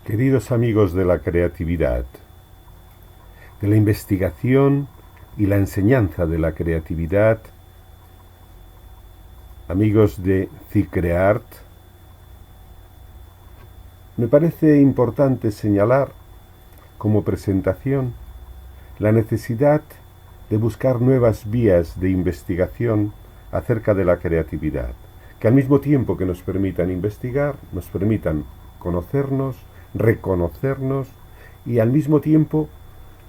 Queridos amigos de la creatividad, de la investigación y la enseñanza de la creatividad, amigos de Cicreart, me parece importante señalar como presentación la necesidad de buscar nuevas vías de investigación acerca de la creatividad, que al mismo tiempo que nos permitan investigar, nos permitan conocernos, reconocernos y al mismo tiempo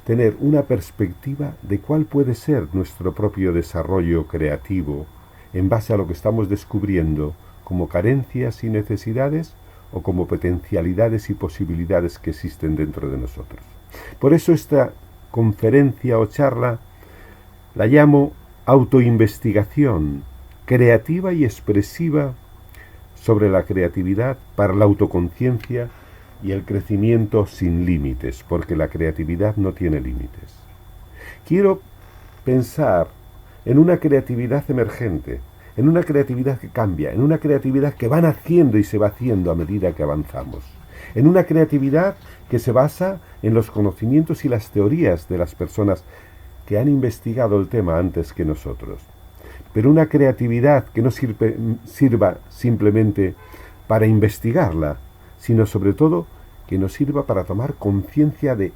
tener una perspectiva de cuál puede ser nuestro propio desarrollo creativo en base a lo que estamos descubriendo como carencias y necesidades o como potencialidades y posibilidades que existen dentro de nosotros. Por eso esta conferencia o charla la llamo autoinvestigación creativa y expresiva sobre la creatividad para la autoconciencia y el crecimiento sin límites, porque la creatividad no tiene límites. Quiero pensar en una creatividad emergente, en una creatividad que cambia, en una creatividad que va naciendo y se va haciendo a medida que avanzamos, en una creatividad que se basa en los conocimientos y las teorías de las personas que han investigado el tema antes que nosotros, pero una creatividad que no sirva simplemente para investigarla, sino sobre todo que nos sirva para tomar conciencia de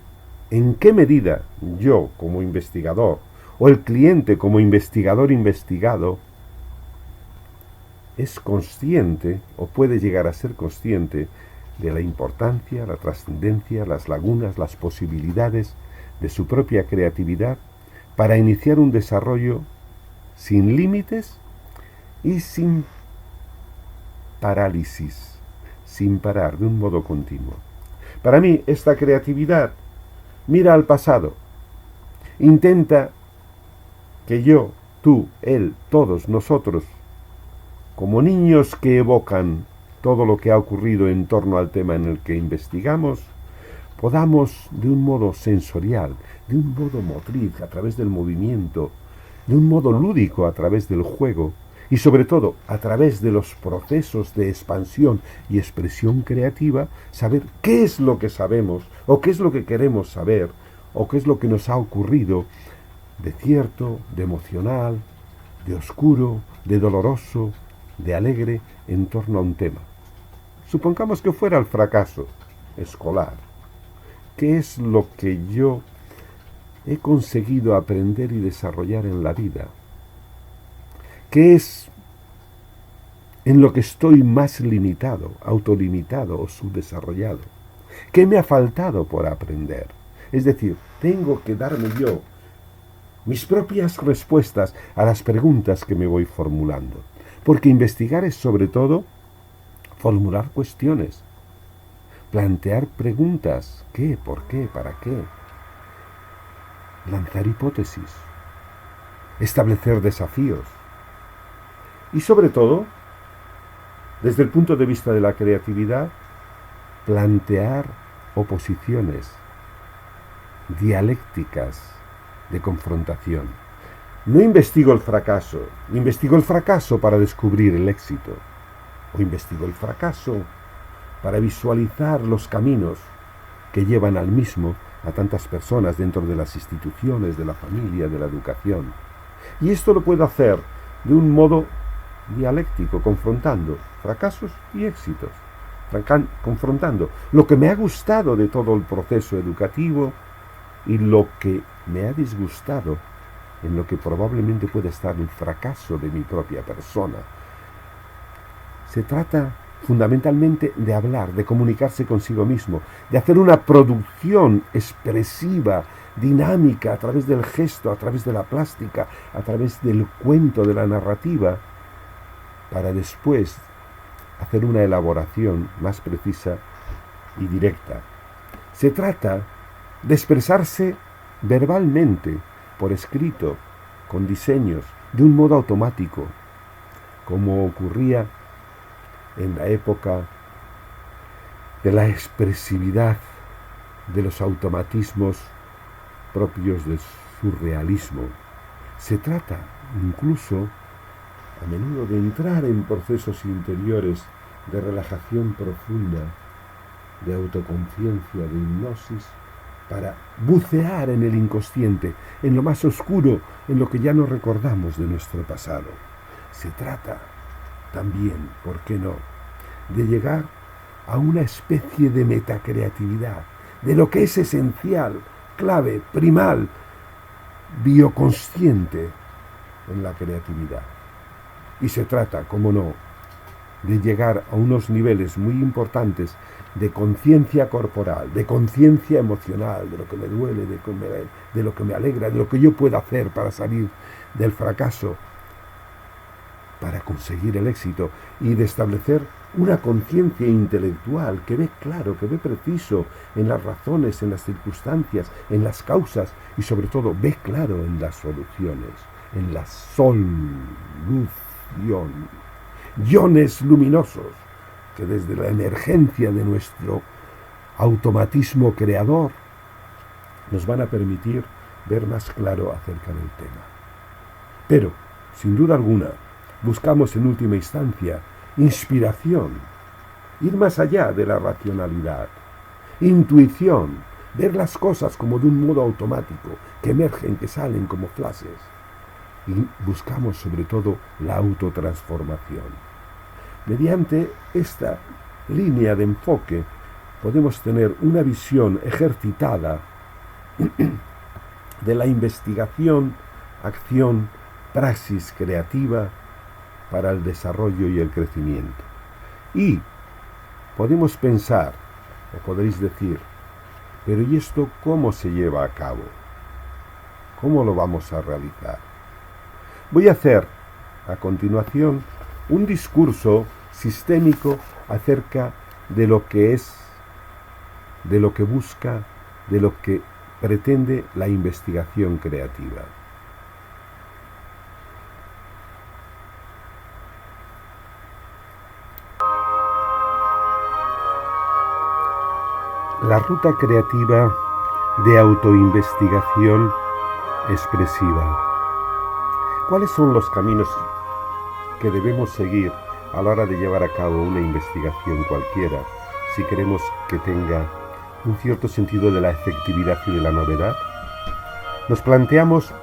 en qué medida yo como investigador o el cliente como investigador investigado es consciente o puede llegar a ser consciente de la importancia, la trascendencia, las lagunas, las posibilidades de su propia creatividad para iniciar un desarrollo sin límites y sin parálisis, sin parar, de un modo continuo. Para mí, esta creatividad mira al pasado, intenta que yo, tú, él, todos nosotros, como niños que evocan todo lo que ha ocurrido en torno al tema en el que investigamos, podamos de un modo sensorial, de un modo motriz, a través del movimiento, de un modo lúdico, a través del juego, y sobre todo a través de los procesos de expansión y expresión creativa, saber qué es lo que sabemos, o qué es lo que queremos saber, o qué es lo que nos ha ocurrido de cierto, de emocional, de oscuro, de doloroso, de alegre en torno a un tema. Supongamos que fuera el fracaso escolar. ¿Qué es lo que yo he conseguido aprender y desarrollar en la vida? ¿Qué es en lo que estoy más limitado, autolimitado o subdesarrollado? ¿Qué me ha faltado por aprender? Es decir, tengo que darme yo mis propias respuestas a las preguntas que me voy formulando. Porque investigar es sobre todo formular cuestiones, plantear preguntas, ¿qué? ¿Por qué? ¿Para qué? Lanzar hipótesis, establecer desafíos y sobre todo, desde el punto de vista de la creatividad, plantear oposiciones, dialécticas de confrontación. No investigo el fracaso para descubrir el éxito, o investigo el fracaso para visualizar los caminos que llevan al mismo a tantas personas dentro de las instituciones, de la familia, de la educación. Y esto lo puedo hacer de un modo dialéctico, confrontando fracasos y éxitos, confrontando lo que me ha gustado de todo el proceso educativo y lo que me ha disgustado, en lo que probablemente puede estar el fracaso de mi propia persona. Se trata fundamentalmente de hablar, de comunicarse consigo mismo, de hacer una producción expresiva, dinámica, a través del gesto, a través de la plástica, a través del cuento, de la narrativa, para después hacer una elaboración más precisa y directa. Se trata de expresarse verbalmente, por escrito, con diseños, de un modo automático, como ocurría en la época de la expresividad de los automatismos propios del surrealismo. Se trata incluso a menudo de entrar en procesos interiores de relajación profunda de autoconciencia, de hipnosis, para bucear en el inconsciente, en lo más oscuro, en lo que ya no recordamos de nuestro pasado. Se trata también, ¿por qué no?, de llegar a una especie de metacreatividad, de lo que es esencial, clave, primal, bioconsciente en la creatividad. Y se trata, como no, de llegar a unos niveles muy importantes de conciencia corporal, de conciencia emocional, de lo que me duele, de lo que me alegra, de lo que yo puedo hacer para salir del fracaso, para conseguir el éxito, y de establecer una conciencia intelectual que ve claro, que ve preciso en las razones, en las circunstancias, en las causas, y sobre todo ve claro en las soluciones, en la solución. Iones luminosos que desde la emergencia de nuestro automatismo creador nos van a permitir ver más claro acerca del tema. Pero, sin duda alguna, buscamos en última instancia inspiración, ir más allá de la racionalidad, intuición, ver las cosas como de un modo automático, que emergen, que salen como flashes. Y buscamos sobre todo la autotransformación. Mediante esta línea de enfoque podemos tener una visión ejercitada de la investigación, acción, praxis creativa para el desarrollo y el crecimiento. Y podemos pensar, o podréis decir, pero ¿y esto cómo se lleva a cabo? ¿Cómo lo vamos a realizar? Voy a hacer a continuación un discurso sistémico acerca de lo que es, de lo que busca, de lo que pretende la investigación creativa. La ruta creativa de autoinvestigación expresiva. ¿Cuáles son los caminos que debemos seguir a la hora de llevar a cabo una investigación cualquiera, si queremos que tenga un cierto sentido de la efectividad y de la novedad? Nos planteamos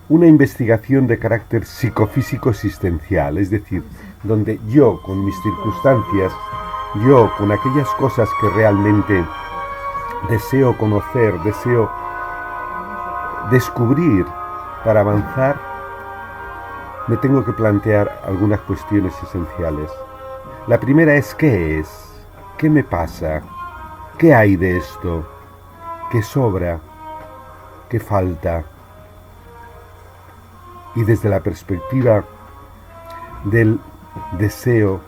una investigación de carácter psicofísico existencial, es decir, donde yo, con mis circunstancias, yo, con aquellas cosas que realmente deseo conocer, deseo descubrir para avanzar, me tengo que plantear algunas cuestiones esenciales. La primera es ¿qué es? ¿Qué me pasa? ¿Qué hay de esto? ¿Qué sobra? ¿Qué falta? Y desde la perspectiva del deseo,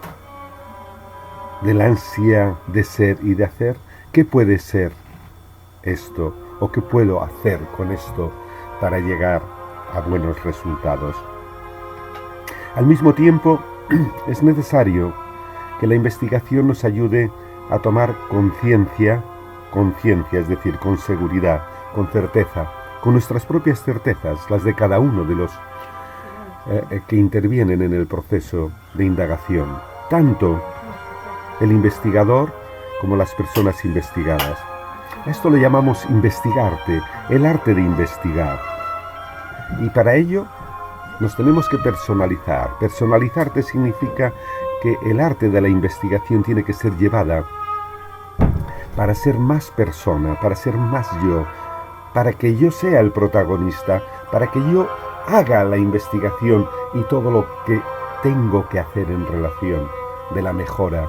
de la ansia de ser y de hacer, ¿qué puede ser esto? ¿O qué puedo hacer con esto para llegar a buenos resultados? Al mismo tiempo, es necesario que la investigación nos ayude a tomar conciencia, es decir, con seguridad, con certeza, con nuestras propias certezas, las de cada uno de los que intervienen en el proceso de indagación, tanto el investigador como las personas investigadas. A esto le llamamos investigarte, el arte de investigar. Y para ello nos tenemos que personalizar. Personalizarte significa que el arte de la investigación tiene que ser llevada para ser más persona, para ser más yo, para que yo sea el protagonista, para que yo haga la investigación y todo lo que tengo que hacer en relación de la mejora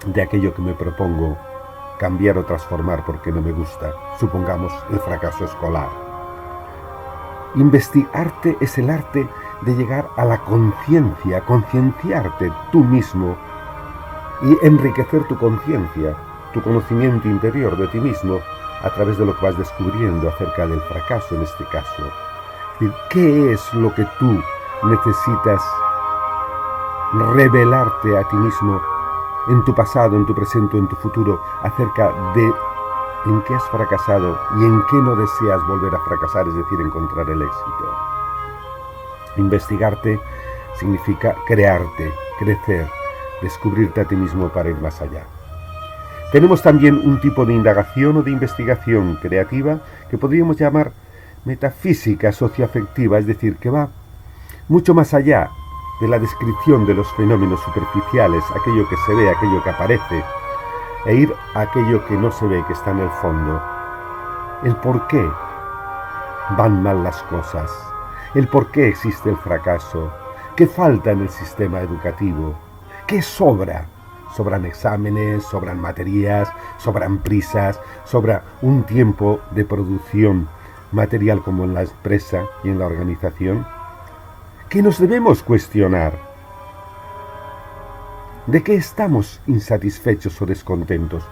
de aquello que me propongo cambiar o transformar porque no me gusta, supongamos el fracaso escolar. Investigarte es el arte de llegar a la conciencia, concienciarte tú mismo y enriquecer tu conciencia, tu conocimiento interior de ti mismo a través de lo que vas descubriendo acerca del fracaso en este caso. Es decir, ¿qué es lo que tú necesitas revelarte a ti mismo en tu pasado, en tu presente, en tu futuro, acerca de en qué has fracasado y en qué no deseas volver a fracasar, es decir, encontrar el éxito? Investigarte significa crearte, crecer, descubrirte a ti mismo para ir más allá. Tenemos también un tipo de indagación o de investigación creativa que podríamos llamar metafísica socioafectiva, es decir, que va mucho más allá de la descripción de los fenómenos superficiales, aquello que se ve, aquello que aparece, e ir a aquello que no se ve, que está en el fondo. El por qué van mal las cosas, el por qué existe el fracaso, qué falta en el sistema educativo, qué sobra. Sobran exámenes, sobran materias, sobran prisas, sobra un tiempo de producción material como en la empresa y en la organización, que nos debemos cuestionar. ¿De qué estamos insatisfechos o descontentos?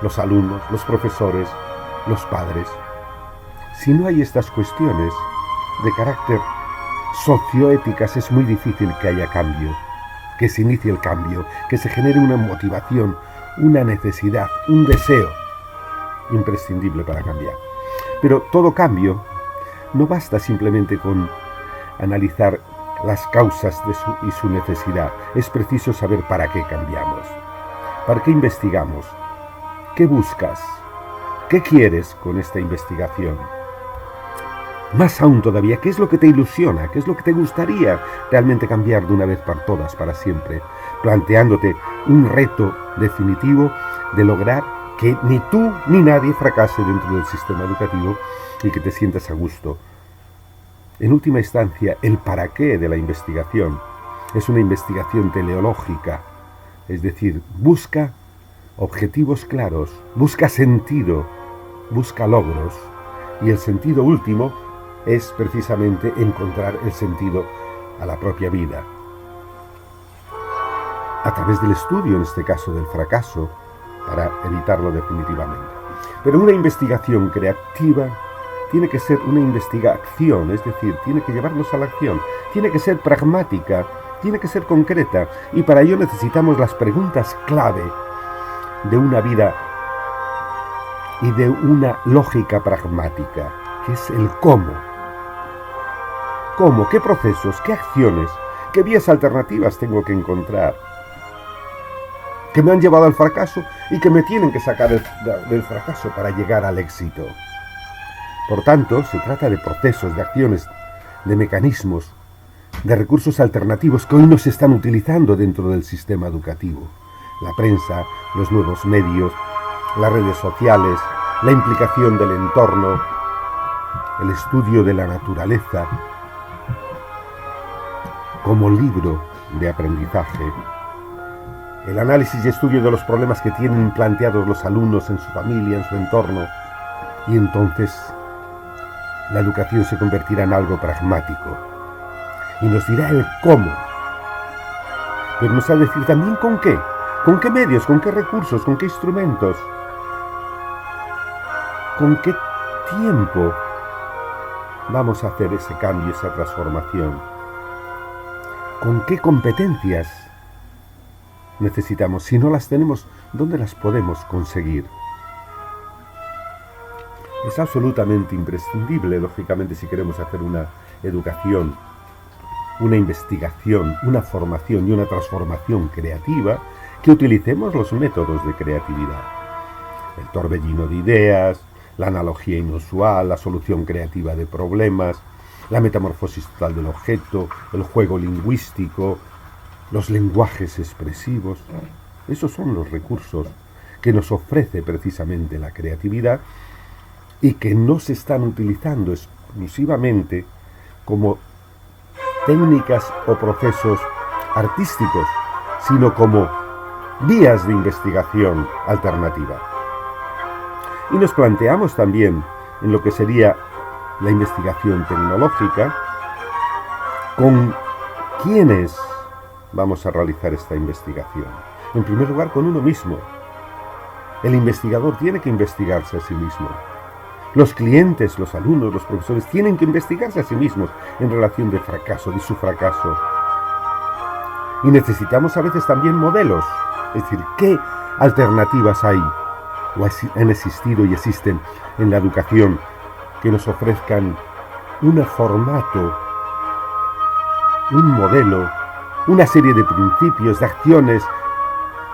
Los alumnos, los profesores, los padres. Si no hay estas cuestiones de carácter socioéticas, es muy difícil que haya cambio, que se inicie el cambio, que se genere una motivación, una necesidad, un deseo imprescindible para cambiar. Pero todo cambio no basta simplemente con analizar las causas y su necesidad. Es preciso saber para qué cambiamos, para qué investigamos, qué buscas, qué quieres con esta investigación. Más aún todavía, ¿qué es lo que te ilusiona? ¿Qué es lo que te gustaría realmente cambiar de una vez por todas, para siempre? Planteándote un reto definitivo de lograr que ni tú ni nadie fracase dentro del sistema educativo y que te sientas a gusto. En última instancia, el para qué de la investigación es una investigación teleológica, es decir, busca objetivos claros, busca sentido, busca logros, y el sentido último es precisamente encontrar el sentido a la propia vida. A través del estudio, en este caso del fracaso, para evitarlo definitivamente. Pero una investigación creativa tiene que ser una investigación, es decir, tiene que llevarnos a la acción, tiene que ser pragmática, tiene que ser concreta, y para ello necesitamos las preguntas clave de una vida y de una lógica pragmática, que es el cómo. ¿Cómo? ¿Qué procesos? ¿Qué acciones? ¿Qué vías alternativas tengo que encontrar? Que me han llevado al fracaso y que me tienen que sacar del fracaso para llegar al éxito. Por tanto, se trata de procesos, de acciones, de mecanismos, de recursos alternativos que hoy no se están utilizando dentro del sistema educativo. La prensa, los nuevos medios, las redes sociales, la implicación del entorno, el estudio de la naturaleza como libro de aprendizaje, el análisis y estudio de los problemas que tienen planteados los alumnos en su familia, en su entorno, y entonces la educación se convertirá en algo pragmático y nos dirá el cómo, pero nos ha de decir también con qué medios, con qué recursos, con qué instrumentos, con qué tiempo vamos a hacer ese cambio, esa transformación, con qué competencias necesitamos. Si no las tenemos, ¿dónde las podemos conseguir? Es absolutamente imprescindible, lógicamente, si queremos hacer una educación, una investigación, una formación y una transformación creativa, que utilicemos los métodos de creatividad. El torbellino de ideas, la analogía inusual, la solución creativa de problemas, la metamorfosis total del objeto, el juego lingüístico, los lenguajes expresivos. Esos son los recursos que nos ofrece precisamente la creatividad y que no se están utilizando exclusivamente como técnicas o procesos artísticos, sino como vías de investigación alternativa. Y nos planteamos también en lo que sería la investigación tecnológica, con quiénes vamos a realizar esta investigación. En primer lugar, con uno mismo. El investigador tiene que investigarse a sí mismo. Los clientes, los alumnos, los profesores tienen que investigarse a sí mismos en relación de fracaso, de su fracaso. Y necesitamos a veces también modelos, es decir, ¿qué alternativas hay o han existido y existen en la educación que nos ofrezcan un formato, un modelo, una serie de principios, de acciones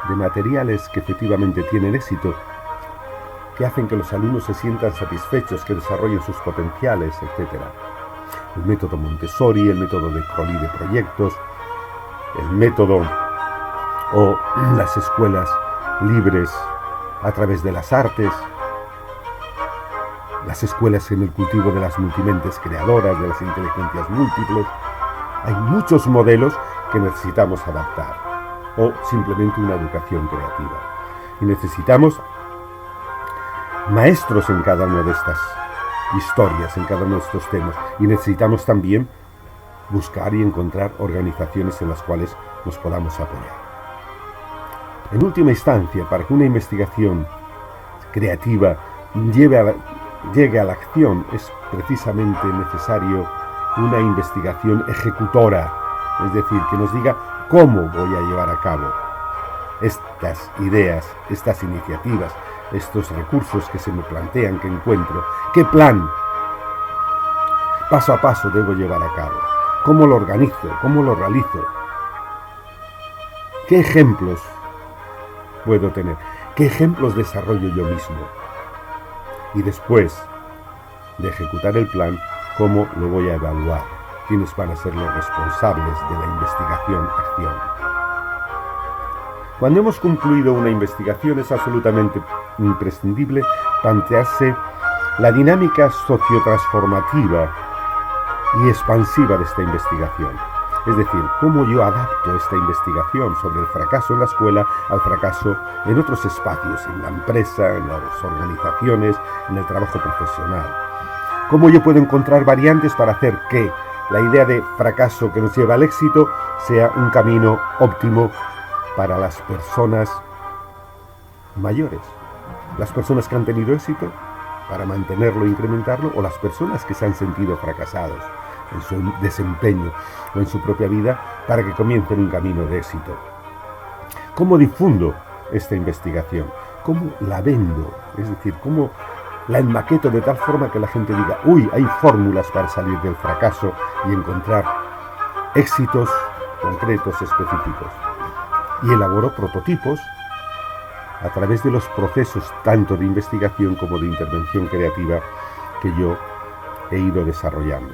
de materiales que efectivamente tienen éxito, que hacen que los alumnos se sientan satisfechos, que desarrollen sus potenciales, etc. El método Montessori, el método de Crowley de proyectos, el método o las escuelas libres a través de las artes, las escuelas en el cultivo de las multimentes creadoras, de las inteligencias múltiples. Hay muchos modelos que necesitamos adaptar, o simplemente una educación creativa. Y necesitamos maestros en cada una de estas historias, en cada uno de estos temas. Y necesitamos también buscar y encontrar organizaciones en las cuales nos podamos apoyar. En última instancia, para que una investigación creativa llegue a la acción, es precisamente necesario una investigación ejecutora, es decir, que nos diga cómo voy a llevar a cabo estas ideas, estas iniciativas, estos recursos que se me plantean, que encuentro, qué plan paso a paso debo llevar a cabo, cómo lo organizo, cómo lo realizo, qué ejemplos puedo tener, qué ejemplos desarrollo yo mismo, y después de ejecutar el plan, cómo lo voy a evaluar, quiénes van a ser los responsables de la investigación-acción. Cuando hemos concluido una investigación es absolutamente imprescindible plantearse la dinámica sociotransformativa y expansiva de esta investigación. Es decir, cómo yo adapto esta investigación sobre el fracaso en la escuela al fracaso en otros espacios, en la empresa, en las organizaciones, en el trabajo profesional. Cómo yo puedo encontrar variantes para hacer que la idea de fracaso que nos lleva al éxito sea un camino óptimo para las personas mayores, las personas que han tenido éxito para mantenerlo e incrementarlo, o las personas que se han sentido fracasados en su desempeño o en su propia vida para que comiencen un camino de éxito. ¿Cómo difundo esta investigación? ¿Cómo la vendo? Es decir, ¿cómo la enmaqueto de tal forma que la gente diga, uy, hay fórmulas para salir del fracaso y encontrar éxitos concretos, específicos? Y elaboro prototipos a través de los procesos tanto de investigación como de intervención creativa que yo he ido desarrollando.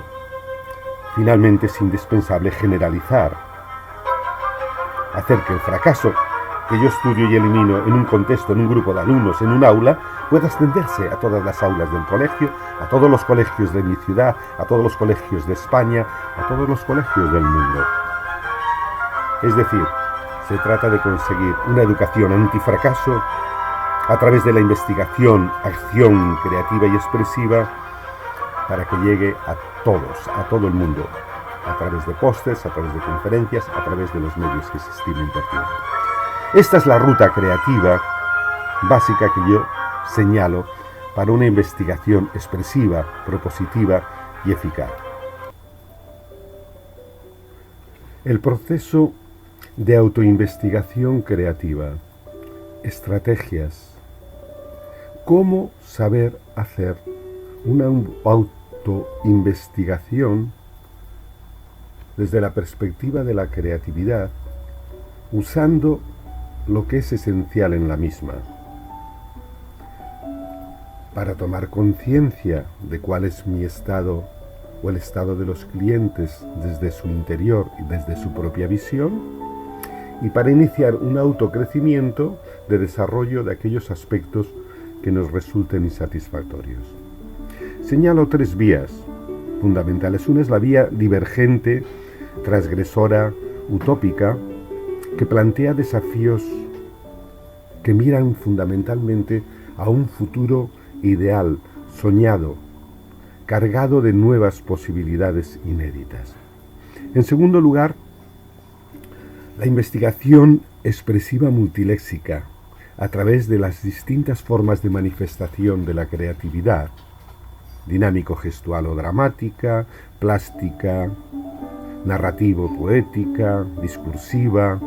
Finalmente, es indispensable generalizar, hacer que el fracaso que yo estudio y elimino en un contexto, en un grupo de alumnos, en un aula, pueda extenderse a todas las aulas del colegio, a todos los colegios de mi ciudad, a todos los colegios de España, a todos los colegios del mundo. Es decir, se trata de conseguir una educación antifracaso a través de la investigación, acción creativa y expresiva, para que llegue a todos, a todo el mundo, a través de pósters, a través de conferencias, a través de los medios que se estimen pertinentes. Esta es la ruta creativa básica que yo señalo para una investigación expresiva, propositiva y eficaz. El proceso de autoinvestigación creativa, estrategias, cómo saber hacer una autoinvestigación desde la perspectiva de la creatividad, usando lo que es esencial en la misma, para tomar conciencia de cuál es mi estado o el estado de los clientes desde su interior y desde su propia visión, y para iniciar un autocrecimiento de desarrollo de aquellos aspectos que nos resulten insatisfactorios. Señalo 3 vías fundamentales. Una es la vía divergente, transgresora, utópica, que plantea desafíos que miran fundamentalmente a un futuro ideal, soñado, cargado de nuevas posibilidades inéditas. En segundo lugar, la investigación expresiva multiléxica, a través de las distintas formas de manifestación de la creatividad, dinámico-gestual o dramática, plástica, narrativo-poética, discursiva,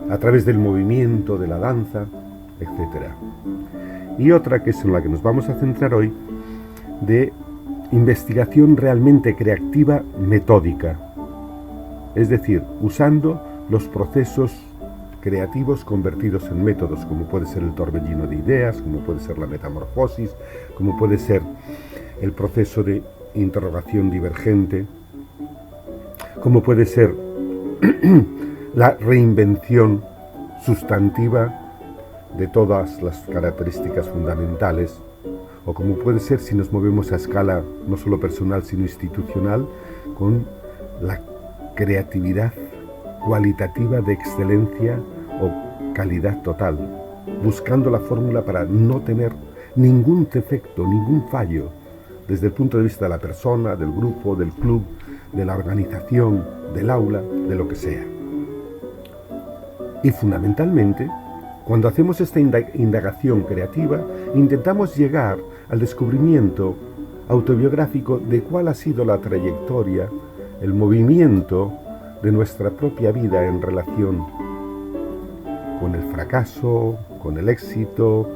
a través del movimiento, de la danza, etc. Y otra, que es en la que nos vamos a centrar hoy, de investigación realmente creativa metódica, es decir, usando los procesos creativos convertidos en métodos, como puede ser el torbellino de ideas, como puede ser la metamorfosis, como puede ser el proceso de interrogación divergente, como puede ser la reinvención sustantiva de todas las características fundamentales, o como puede ser, si nos movemos a escala no solo personal sino institucional, con la creatividad cualitativa de excelencia o calidad total, buscando la fórmula para no tener ningún defecto, ningún fallo, desde el punto de vista de la persona, del grupo, del club, de la organización, del aula, de lo que sea. Y fundamentalmente, cuando hacemos esta indagación creativa, intentamos llegar al descubrimiento autobiográfico de cuál ha sido la trayectoria, el movimiento de nuestra propia vida en relación con el fracaso, con el éxito,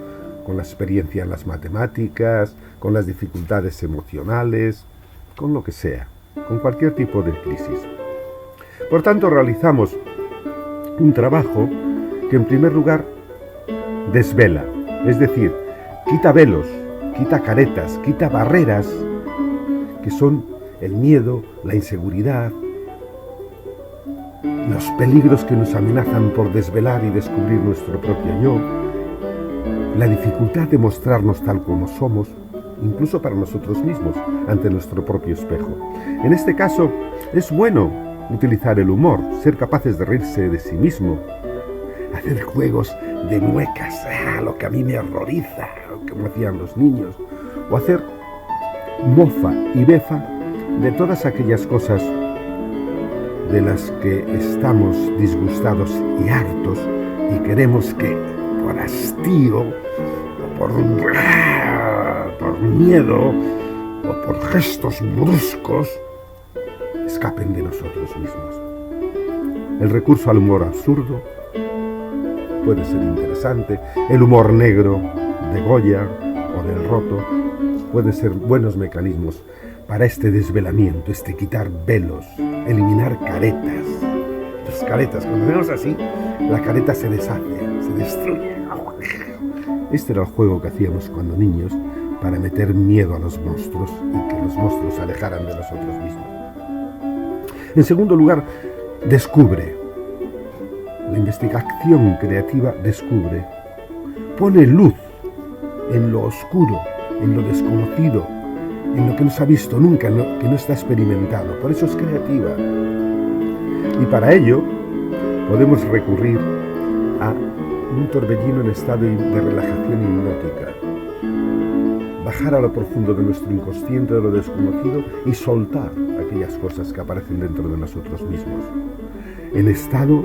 con la experiencia en las matemáticas, con las dificultades emocionales, con lo que sea, con cualquier tipo de crisis. Por tanto, realizamos un trabajo que en primer lugar desvela, es decir, quita velos, quita caretas, quita barreras que son el miedo, la inseguridad, los peligros que nos amenazan por desvelar y descubrir nuestro propio yo, la dificultad de mostrarnos tal como somos, incluso para nosotros mismos, ante nuestro propio espejo. En este caso, es bueno utilizar el humor, ser capaces de reírse de sí mismo, hacer juegos de muecas, lo que a mí me horroriza, como hacían los niños, o hacer mofa y befa de todas aquellas cosas de las que estamos disgustados y hartos y queremos que por hastío, o por miedo, o por gestos bruscos, escapen de nosotros mismos. El recurso al humor absurdo puede ser interesante, el humor negro de Goya o del Roto pueden ser buenos mecanismos para este desvelamiento, este quitar velos, eliminar caretas. Las caretas, cuando vemos así, la careta se deshace, se destruye. Este era el juego que hacíamos cuando niños para meter miedo a los monstruos y que los monstruos se alejaran de nosotros mismos. En segundo lugar, descubre. La investigación creativa descubre, pone luz en lo oscuro, en lo desconocido, en lo que no se ha visto nunca, en lo que no está experimentado. Por eso es creativa. Y para ello podemos recurrir a un torbellino en estado de relajación hipnótica. Bajar a lo profundo de nuestro inconsciente, de lo desconocido, y soltar aquellas cosas que aparecen dentro de nosotros mismos. En estado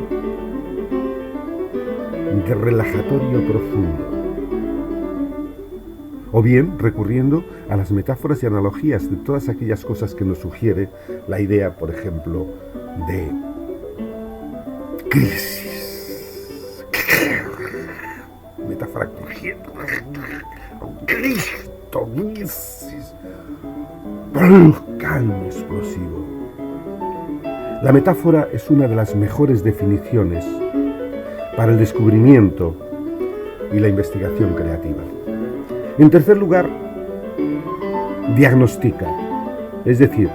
de relajatorio profundo. O bien recurriendo a las metáforas y analogías de todas aquellas cosas que nos sugiere la idea, por ejemplo, de crisis. Metáfora crisis. Volcán explosivo. La metáfora es una de las mejores definiciones para el descubrimiento y la investigación creativa. En tercer lugar, diagnostica, es decir,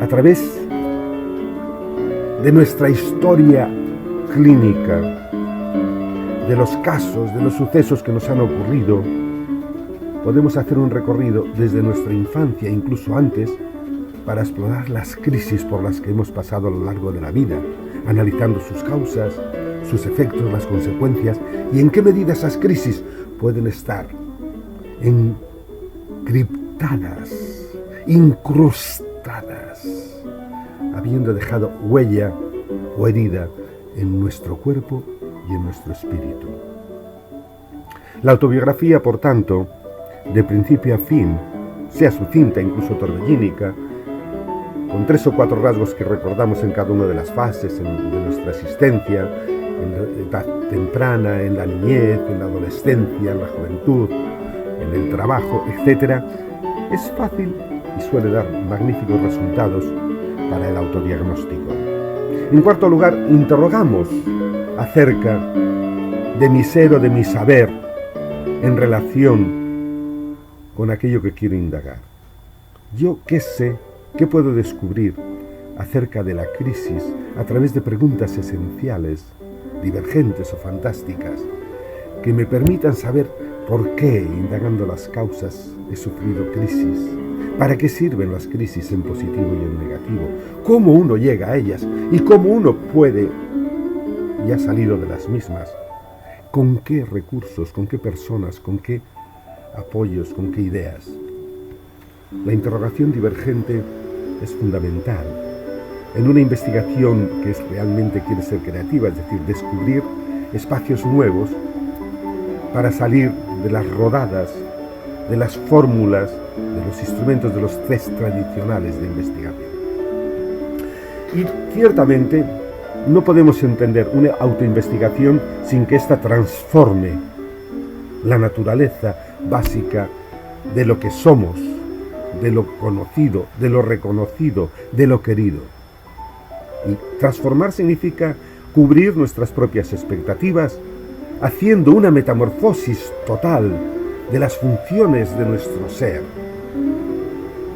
a través de nuestra historia clínica, de los casos, de los sucesos que nos han ocurrido, podemos hacer un recorrido desde nuestra infancia, incluso antes, para explorar las crisis por las que hemos pasado a lo largo de la vida, analizando sus causas, sus efectos, las consecuencias y en qué medida esas crisis pueden estar encriptadas, incrustadas, habiendo dejado huella o herida en nuestro cuerpo y en nuestro espíritu. La autobiografía, por tanto, de principio a fin, sea sucinta, incluso torbellínica, con 3 o 4 rasgos que recordamos en cada una de las fases de nuestra existencia, en la edad temprana, en la niñez, en la adolescencia, en la juventud, en el trabajo, etc., es fácil y suele dar magníficos resultados para el autodiagnóstico. En cuarto lugar, interrogamos acerca de mi ser o de mi saber en relación con aquello que quiero indagar. Yo qué sé, qué puedo descubrir acerca de la crisis a través de preguntas esenciales, divergentes o fantásticas, que me permitan saber por qué, indagando las causas, he sufrido crisis, para qué sirven las crisis en positivo y en negativo, cómo uno llega a ellas y cómo uno puede, y ha salido de las mismas, con qué recursos, con qué personas, con qué apoyos, con qué ideas. La interrogación divergente es fundamental en una investigación que realmente quiere ser creativa, es decir, descubrir espacios nuevos para salir de las rodadas, de las fórmulas, de los instrumentos, de los test tradicionales de investigación. Y ciertamente no podemos entender una autoinvestigación sin que ésta transforme la naturaleza básica de lo que somos, de lo conocido, de lo reconocido, de lo querido. Y transformar significa cubrir nuestras propias expectativas, haciendo una metamorfosis total de las funciones de nuestro ser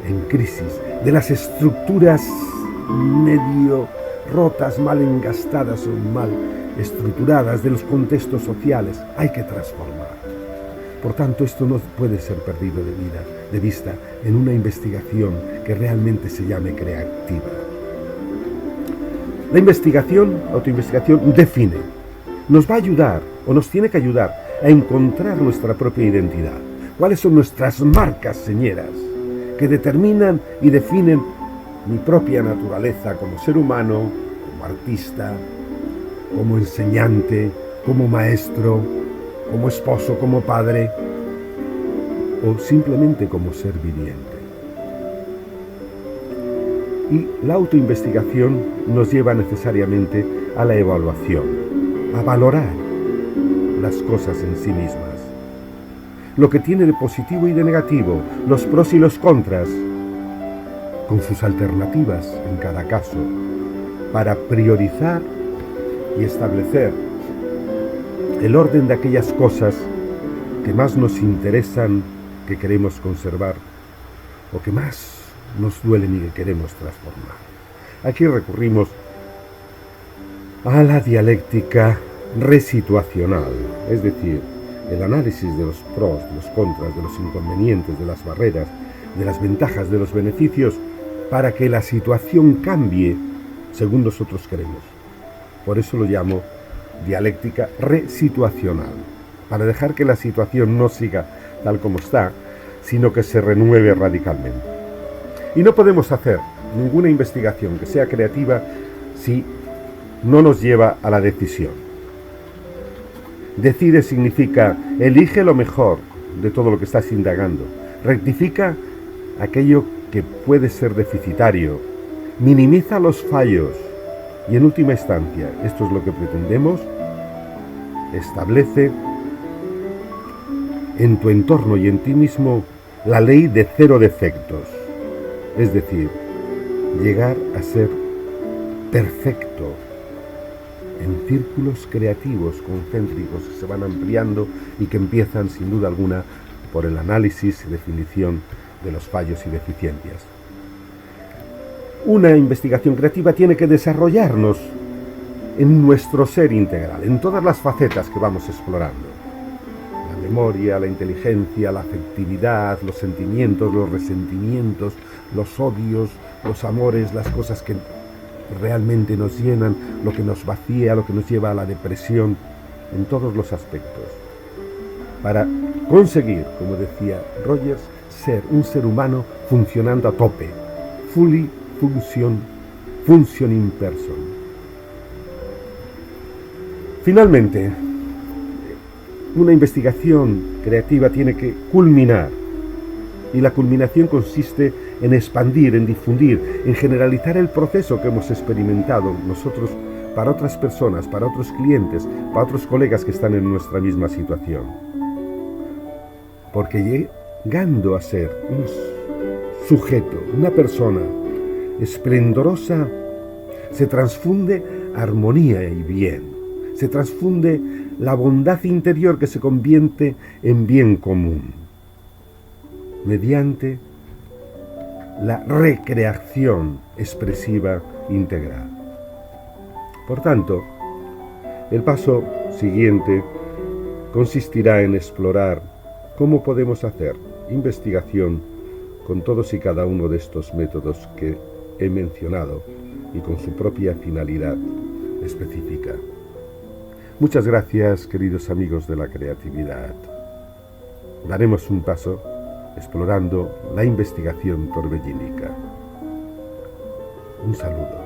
en crisis, de las estructuras medio rotas, mal engastadas o mal estructuradas, de los contextos sociales. Hay que transformar. Por tanto, esto no puede ser perdido de vista en una investigación que realmente se llame creativa. La autoinvestigación define, nos va a ayudar o nos tiene que ayudar a encontrar nuestra propia identidad. ¿Cuáles son nuestras marcas señeras que determinan y definen mi propia naturaleza como ser humano, como artista, como enseñante, como maestro, como esposo, como padre o simplemente como ser viviente? Y la autoinvestigación nos lleva necesariamente a la evaluación, a valorar las cosas en sí mismas, lo que tiene de positivo y de negativo, los pros y los contras, con sus alternativas en cada caso, para priorizar y establecer el orden de aquellas cosas que más nos interesan, que queremos conservar, o que más nos duelen y que queremos transformar. Aquí recurrimos a la dialéctica resituacional, es decir, el análisis de los pros, de los contras, de los inconvenientes, de las barreras, de las ventajas, de los beneficios, para que la situación cambie según nosotros queremos. Por eso lo llamo dialéctica resituacional, para dejar que la situación no siga tal como está, sino que se renueve radicalmente. Y no podemos hacer ninguna investigación que sea creativa si no nos lleva a la decisión. Decide significa elige lo mejor de todo lo que estás indagando, rectifica aquello que puede ser deficitario, minimiza los fallos y en última instancia, esto es lo que pretendemos, establece en tu entorno y en ti mismo la ley de cero defectos. Es decir, llegar a ser perfecto en círculos creativos concéntricos que se van ampliando y que empiezan sin duda alguna por el análisis y definición de los fallos y deficiencias. Una investigación creativa tiene que desarrollarnos en nuestro ser integral, en todas las facetas que vamos explorando. La memoria, la inteligencia, la afectividad, los sentimientos, los resentimientos, los odios, los amores, las cosas que realmente nos llenan, lo que nos vacía, lo que nos lleva a la depresión, en todos los aspectos. Para conseguir, como decía Rogers, ser un ser humano funcionando a tope, fully functioning person. Finalmente, una investigación creativa tiene que culminar, y la culminación consiste en expandir, en difundir, en generalizar el proceso que hemos experimentado nosotros para otras personas, para otros clientes, para otros colegas que están en nuestra misma situación. Porque llegando a ser un sujeto, una persona esplendorosa, se transfunde armonía y bien, Se transfunde la bondad interior que se convierte en bien común mediante la recreación expresiva integral. Por tanto, el paso siguiente consistirá en explorar cómo podemos hacer investigación con todos y cada uno de estos métodos que he mencionado y con su propia finalidad específica. Muchas gracias, queridos amigos de la creatividad. Daremos un paso explorando la investigación torbellínica. Un saludo.